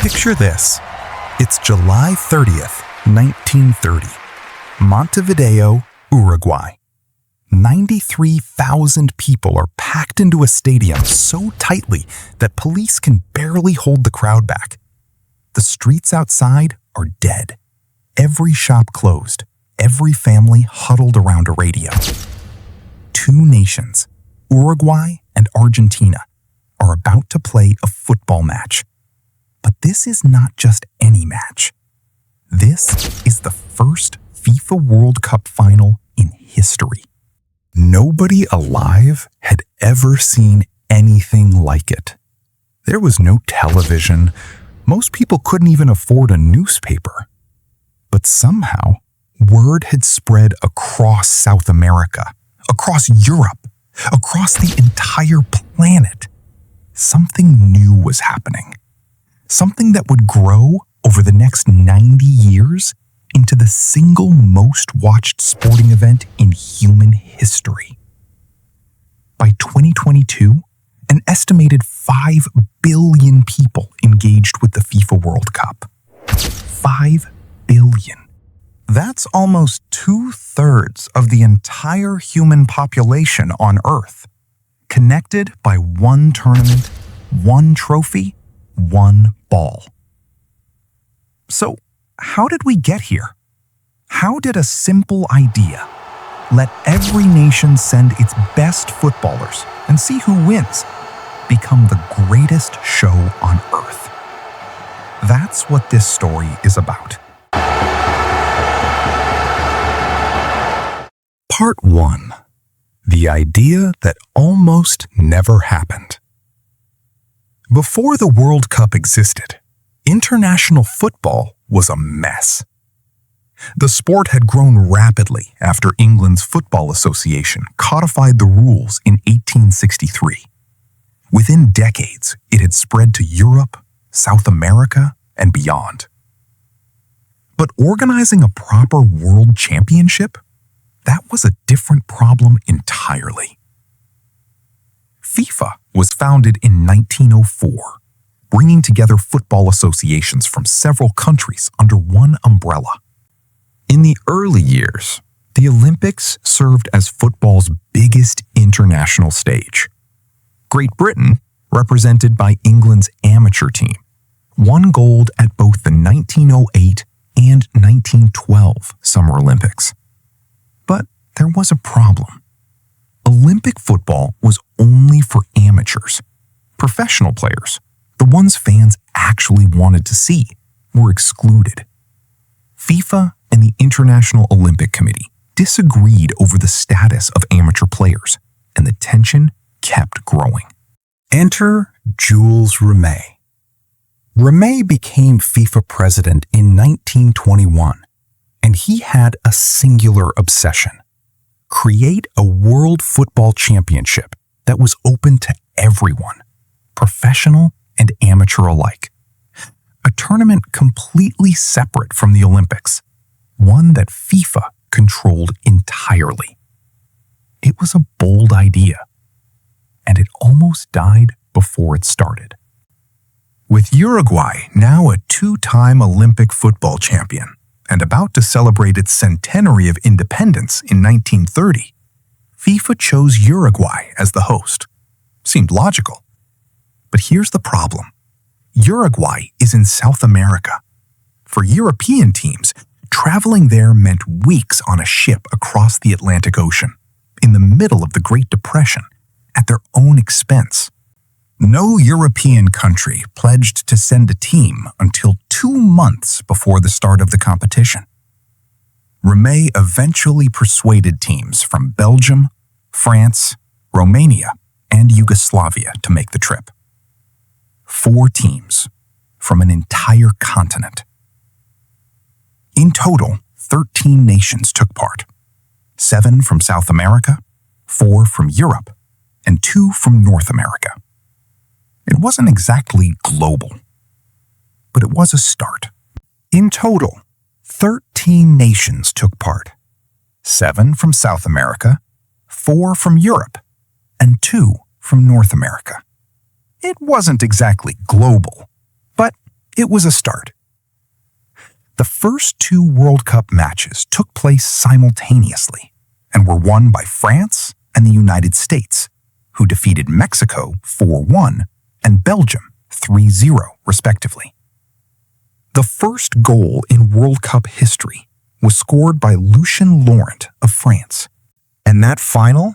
Picture this. It's July 30th, 1930. Montevideo, Uruguay. 93,000 people are packed into a stadium so tightly that police can barely hold the crowd back. The streets outside are dead. Every shop closed. Every family huddled around a radio. Two nations, Uruguay and Argentina, are about to play a football match. But this is not just any match. This is the first FIFA World Cup final in history. Nobody alive had ever seen anything like it. There was no television. Most people couldn't even afford a newspaper. But somehow, word had spread across South America, across Europe, across the entire planet. Something new was happening. Something that would grow over the next 90 years into the single most watched sporting event in human history. By 2022, an estimated 5 billion people engaged with the FIFA World Cup. 5 billion. That's almost 2/3 of the entire human population on Earth, connected by one tournament, one trophy, one ball. So, how did we get here? How did a simple idea, let every nation send its best footballers and see who wins, become the greatest show on Earth? That's what this story is about. Part 1. The idea that almost never happened. Before the World Cup existed, international football was a mess. The sport had grown rapidly after England's Football Association codified the rules in 1863. Within decades, it had spread to Europe, South America, and beyond. But organizing a proper world championship? That was a different problem entirely. FIFA was founded in 1904, bringing together football associations from several countries under one umbrella. In the early years, the Olympics served as football's biggest international stage. Great Britain, represented by England's amateur team, won gold at both the 1908 and 1912 Summer Olympics. But there was a problem. Olympic football was only for amateurs. Professional players, the ones fans actually wanted to see, were excluded. FIFA and the International Olympic Committee disagreed over the status of amateur players, and the tension kept growing. Enter Jules Rimet. Rimet became FIFA president in 1921, and he had a singular obsession: create a World Football Championship that was open to everyone, professional and amateur alike. A tournament completely separate from the Olympics, one that FIFA controlled entirely. It was a bold idea, and it almost died before it started. With Uruguay now a 2-time Olympic football champion and about to celebrate its centenary of independence in 1930, FIFA chose Uruguay as the host. Seemed logical. But here's the problem. Uruguay is in South America. For European teams, traveling there meant weeks on a ship across the Atlantic Ocean, in the middle of the Great Depression, at their own expense. No European country pledged to send a team until 2 months before the start of the competition. Rimet eventually persuaded teams from Belgium, France, Romania, and Yugoslavia to make the trip. 4 teams from an entire continent. In total, 13 nations took part. 7 from South America, 4 from Europe, and 2 from North America. It wasn't exactly global, but it was a start. In total, 13 nations took part. 7 from South America, 4 from Europe, and 2 from North America. It wasn't exactly global, but it was a start. The first two World Cup matches took place simultaneously and were won by France and the United States, who defeated Mexico 4-1 and Belgium 3-0, respectively. The first goal in World Cup history was scored by Lucien Laurent of France. And that final?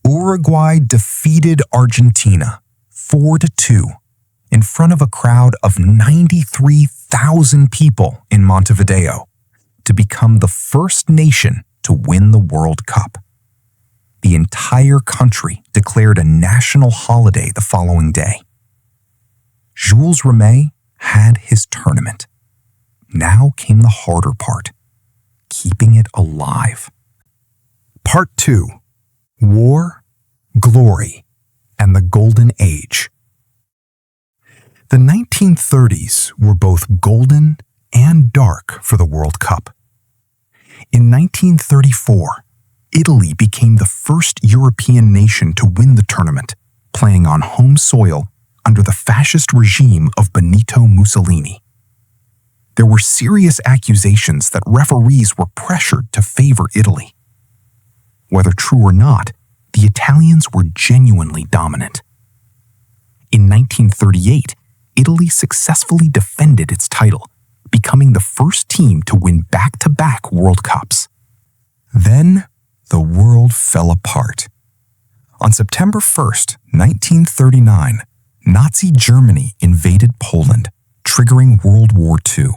Uruguay defeated Argentina 4-2 in front of a crowd of 93,000 people in Montevideo to become the first nation to win the World Cup. The entire country declared a national holiday the following day. Jules Rimet had his tournament. Now came the harder part, keeping it alive. Part 2. War, Glory, and the Golden Age. The 1930s were both golden and dark for the World Cup. In 1934, Italy became the first European nation to win the tournament, playing on home soil under the fascist regime of Benito Mussolini. There were serious accusations that referees were pressured to favor Italy. Whether true or not, the Italians were genuinely dominant. In 1938, Italy successfully defended its title, becoming the first team to win back-to-back World Cups. Then, the world fell apart. On September 1st, 1939, Nazi Germany invaded Poland, triggering World War II.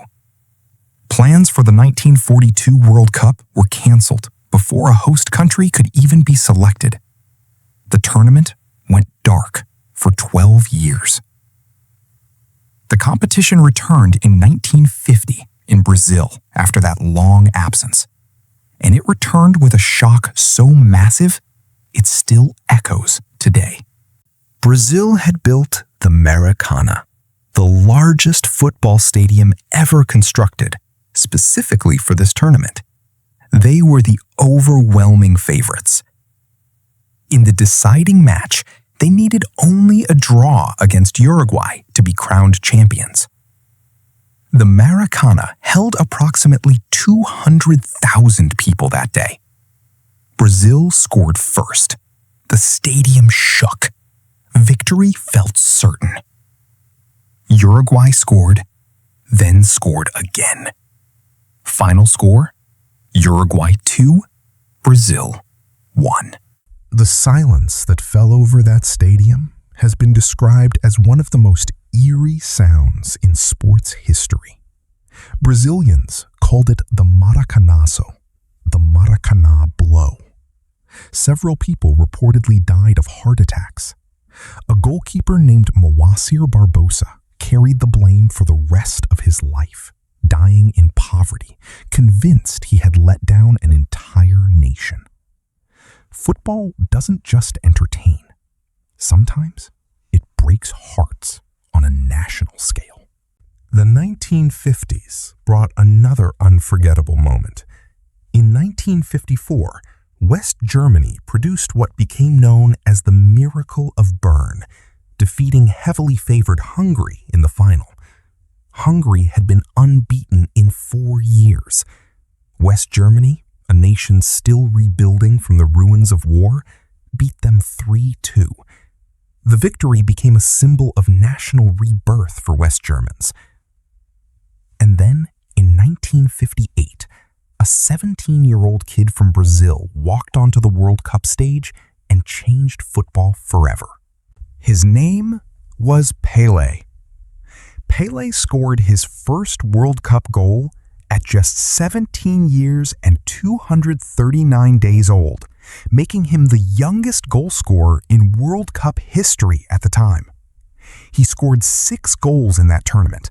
Plans for the 1942 World Cup were canceled before a host country could even be selected. The tournament went dark for 12 years. The competition returned in 1950 in Brazil after that long absence, and it returned with a shock so massive it still echoes today. Brazil had built the Maracanã, the largest football stadium ever constructed, specifically for this tournament. They were the overwhelming favorites. In the deciding match, they needed only a draw against Uruguay to be crowned champions. The Maracanã held approximately 200,000 people that day. Brazil scored first. The stadium shook. Victory felt certain. Uruguay scored, then scored again. Final score: Uruguay 2, Brazil 1. The silence that fell over that stadium has been described as one of the most eerie sounds in sports history. Brazilians called it the Maracanazo, the Maracanã blow. Several people reportedly died of heart attacks. A goalkeeper named Moacir Barbosa carried the blame for the rest of his life, dying in poverty, convinced he had let down an entire nation. Football doesn't just entertain. Sometimes it breaks hearts on a national scale. The 1950s brought another unforgettable moment. In 1954, West Germany produced what became known as the Miracle of Bern, defeating heavily favored Hungary in the final. Hungary had been unbeaten in 4 years. West Germany, a nation still rebuilding from the ruins of war, beat them 3-2. The victory became a symbol of national rebirth for West Germans. And then, in 1958, a 17-year-old kid from Brazil walked onto the World Cup stage and changed football forever. His name was Pelé. Pelé scored his first World Cup goal at just 17 years and 239 days old, making him the youngest goal scorer in World Cup history at the time. He scored 6 goals in that tournament.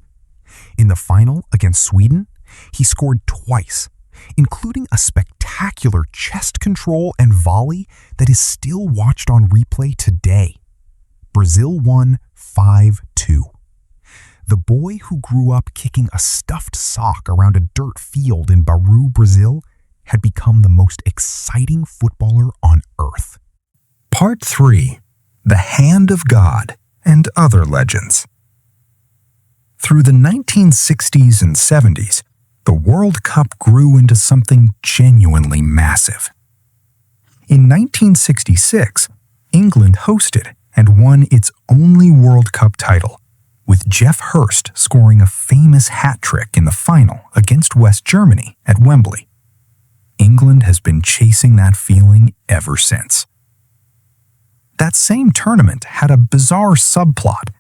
In the final against Sweden, he scored twice, including a spectacular chest control and volley that is still watched on replay today. Brazil won 5-2. The boy who grew up kicking a stuffed sock around a dirt field in Bauru, Brazil, had become the most exciting footballer on earth. Part 3. The Hand of God and Other Legends. Through the 1960s and 70s, the World Cup grew into something genuinely massive. In 1966, England hosted and won its only World Cup title, with Geoff Hurst scoring a famous hat trick in the final against West Germany at Wembley. England has been chasing that feeling ever since. That same tournament had a bizarre subplot.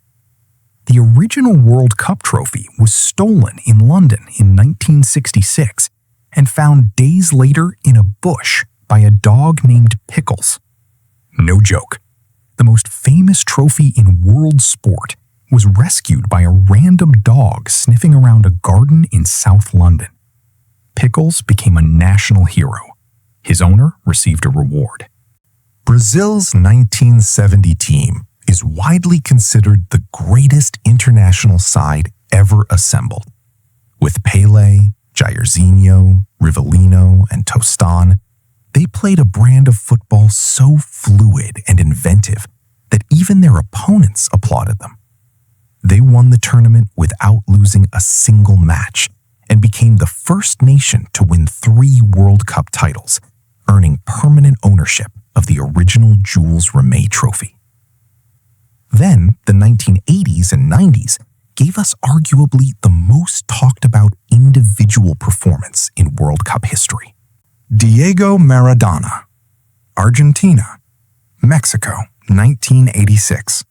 The original World Cup trophy was stolen in London in 1966 and found days later in a bush by a dog named Pickles. No joke. The most famous trophy in world sport was rescued by a random dog sniffing around a garden in South London. Pickles became a national hero. His owner received a reward. Brazil's 1970 team is widely considered the greatest international side ever assembled. With Pele, Jairzinho, Rivellino, and Tostão, they played a brand of football so fluid and inventive that even their opponents applauded them. They won the tournament without losing a single match and became the first nation to win 3 World Cup titles, earning permanent ownership of the original Jules Rimet trophy. Then, the 1980s and 90s gave us arguably the most talked about individual performance in World Cup history. Diego Maradona, Argentina, Mexico, 1986.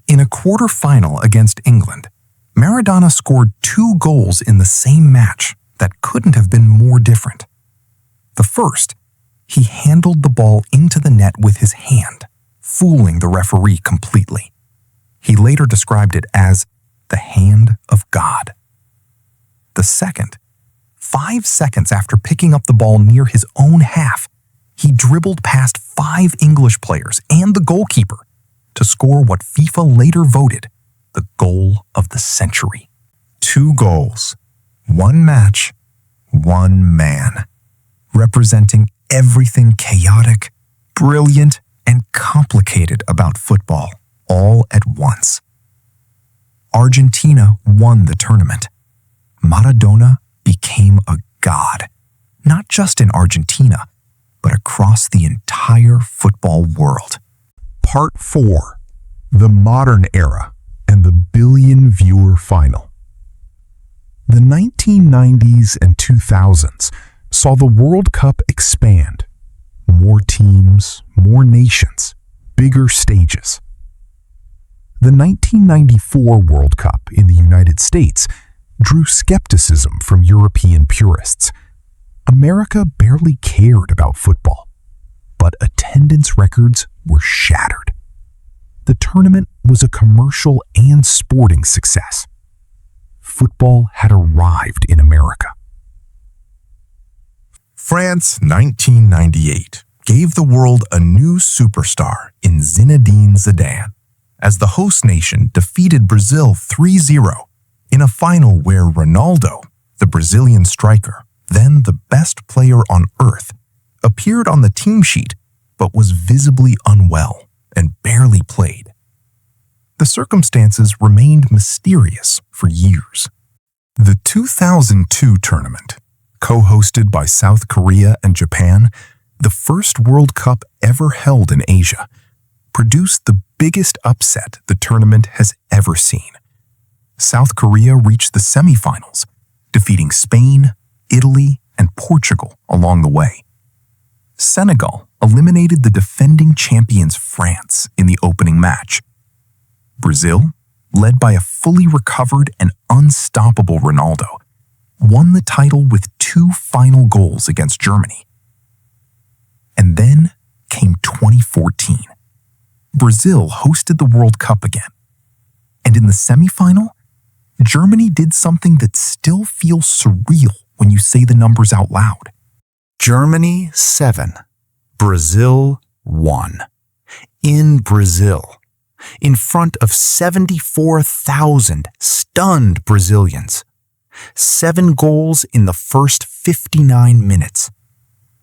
In a quarterfinal against England, Maradona scored 2 goals in the same match that couldn't have been more different. The first, he handled the ball into the net with his hand, fooling the referee completely. He later described it as the hand of God. The second, 5 seconds after picking up the ball near his own half, he dribbled past 5 English players and the goalkeeper to score what FIFA later voted the goal of the century. 2 goals, 1 match, 1 man, representing everything chaotic, brilliant, and complicated about football all at once. Argentina won the tournament. Maradona became a god, not just in Argentina, but across the entire football world. Part 4. The Modern Era and the Billion-Viewer Final. The 1990s and 2000s saw the World Cup expand. More teams, more nations, bigger stages. The 1994 World Cup in the United States drew skepticism from European purists. America barely cared about football, but attendance records were shattered. The tournament was a commercial and sporting success. Football had arrived in America. France 1998 gave the world a new superstar in Zinedine Zidane, as the host nation defeated Brazil 3-0 in a final where Ronaldo, the Brazilian striker, then the best player on earth, appeared on the team sheet but was visibly unwell and barely played. The circumstances remained mysterious for years. The 2002 tournament, co-hosted by South Korea and Japan, the first World Cup ever held in Asia, produced the biggest upset the tournament has ever seen. South Korea reached the semifinals, defeating Spain, Italy, and Portugal along the way. Senegal eliminated the defending champions France in the opening match. Brazil, led by a fully recovered and unstoppable Ronaldo, won the title with 2 final goals against Germany. And then came 2014. Brazil hosted the World Cup again. And in the semifinal, Germany did something that still feels surreal when you say the numbers out loud. Germany 7, Brazil 1. In Brazil, in front of 74,000 stunned Brazilians. 7 goals in the first 59 minutes.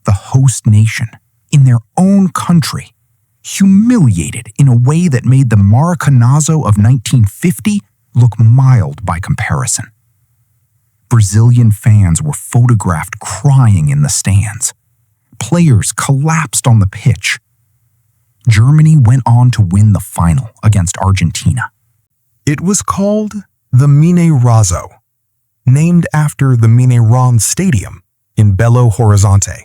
The host nation, in their own country, humiliated in a way that made the Maracanazo of 1950 look mild by comparison. Brazilian fans were photographed crying in the stands. Players collapsed on the pitch. Germany went on to win the final against Argentina. It was called the Mineirazo, named after the Mineirão Stadium in Belo Horizonte.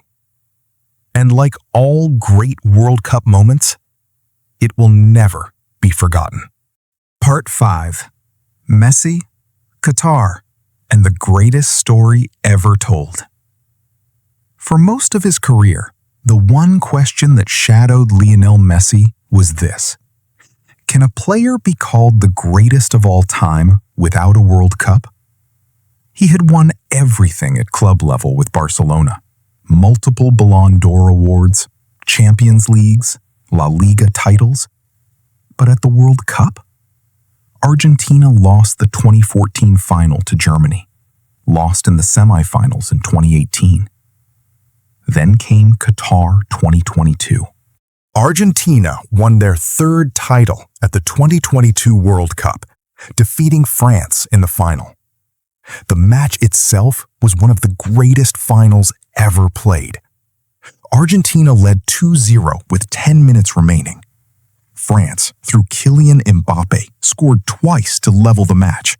And like all great World Cup moments, it will never be forgotten. Part 5. Messi, Qatar, and the greatest story ever told. For most of his career, the one question that shadowed Lionel Messi was this: can a player be called the greatest of all time without a World Cup? He had won everything at club level with Barcelona: multiple Ballon d'Or awards, Champions Leagues, La Liga titles. But at the World Cup, Argentina lost the 2014 final to Germany, lost in the semifinals in 2018. Then came Qatar 2022. Argentina won their third title at the 2022 World Cup, defeating France in the final. The match itself was one of the greatest finals ever played. Argentina led 2-0 with 10 minutes remaining. France, through Kylian Mbappe, scored twice to level the match,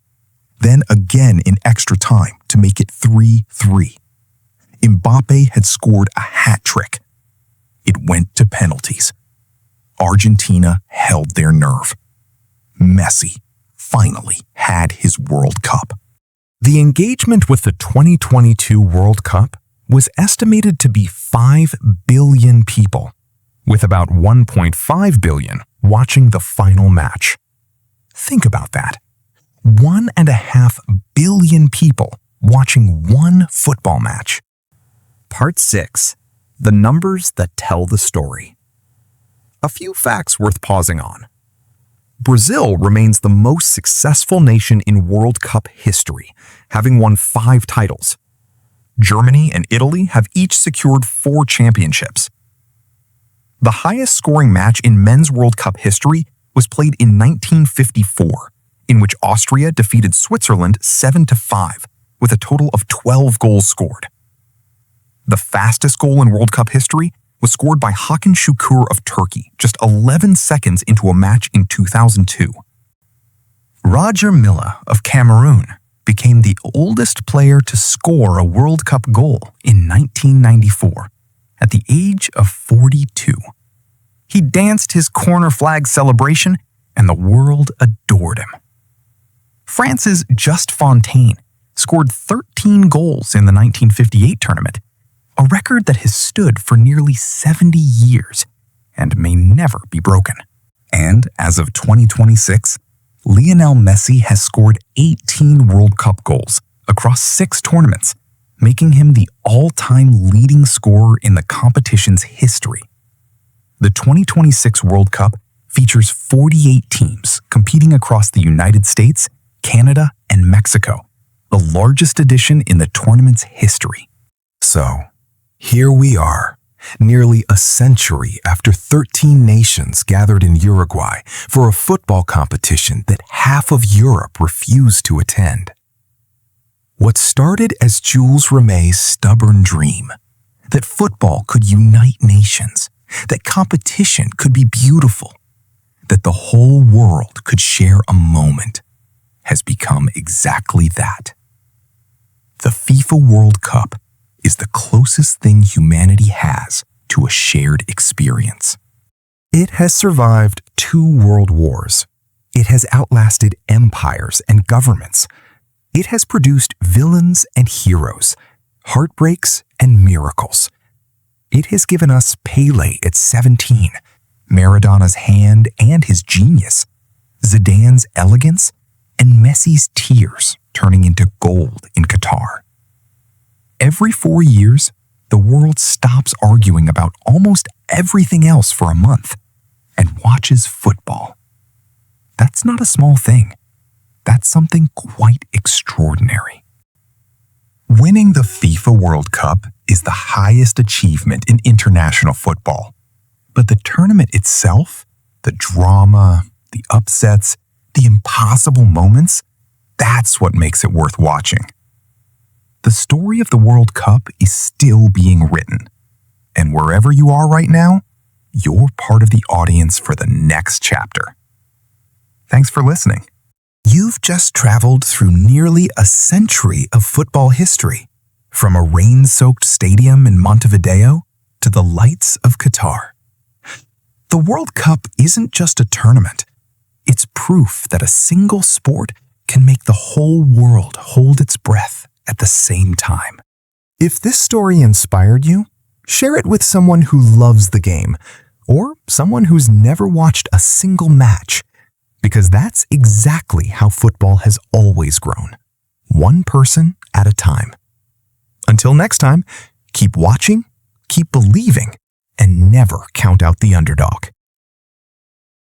then again in extra time to make it 3-3. Mbappe had scored a hat trick. It went to penalties. Argentina held their nerve. Messi finally had his World Cup. The engagement with the 2022 World Cup was estimated to be 5 billion people, with about 1.5 billion watching the final match. Think about that. 1.5 billion people watching one football match. Part 6. The numbers that tell the story. A few facts worth pausing on. Brazil remains the most successful nation in World Cup history, having won 5 titles. Germany and Italy have each secured 4 championships. The highest scoring match in men's World Cup history was played in 1954, in which Austria defeated Switzerland 7-5, with a total of 12 goals scored. The fastest goal in World Cup history was scored by Hakan Şükür of Turkey just 11 seconds into a match in 2002. Roger Milla of Cameroon became the oldest player to score a World Cup goal in 1994, at the age of 42. He danced his corner flag celebration, and the world adored him. France's Just Fontaine scored 13 goals in the 1958 tournament, a record that has stood for nearly 70 years and may never be broken. And as of 2026, Lionel Messi has scored 18 World Cup goals across 6 tournaments, making him the all-time leading scorer in the competition's history. The 2026 World Cup features 48 teams competing across the United States, Canada, and Mexico, the largest edition in the tournament's history. So, here we are, nearly a century after 13 nations gathered in Uruguay for a football competition that half of Europe refused to attend. What started as Jules Rimet's stubborn dream, that football could unite nations, that competition could be beautiful, that the whole world could share a moment, has become exactly that. The FIFA World Cup is the closest thing humanity has to a shared experience. It has survived 2 world wars. It has outlasted empires and governments. It has produced villains and heroes, heartbreaks and miracles. It has given us Pele at 17, Maradona's hand and his genius, Zidane's elegance, and Messi's tears turning into gold in Qatar. Every 4 years, the world stops arguing about almost everything else for a month and watches football. That's not a small thing. That's something quite extraordinary. Winning the FIFA World Cup is the highest achievement in international football. But the tournament itself, the drama, the upsets, the impossible moments, that's what makes it worth watching. The story of the World Cup is still being written, and wherever you are right now, you're part of the audience for the next chapter. Thanks for listening. You've just traveled through nearly a century of football history, from a rain-soaked stadium in Montevideo to the lights of Qatar. The World Cup isn't just a tournament. It's proof that a single sport can make the whole world hold its breath at the same time. If this story inspired you, share it with someone who loves the game, or someone who's never watched a single match, because that's exactly how football has always grown, one person at a time. Until next time, keep watching, keep believing, and never count out the underdog.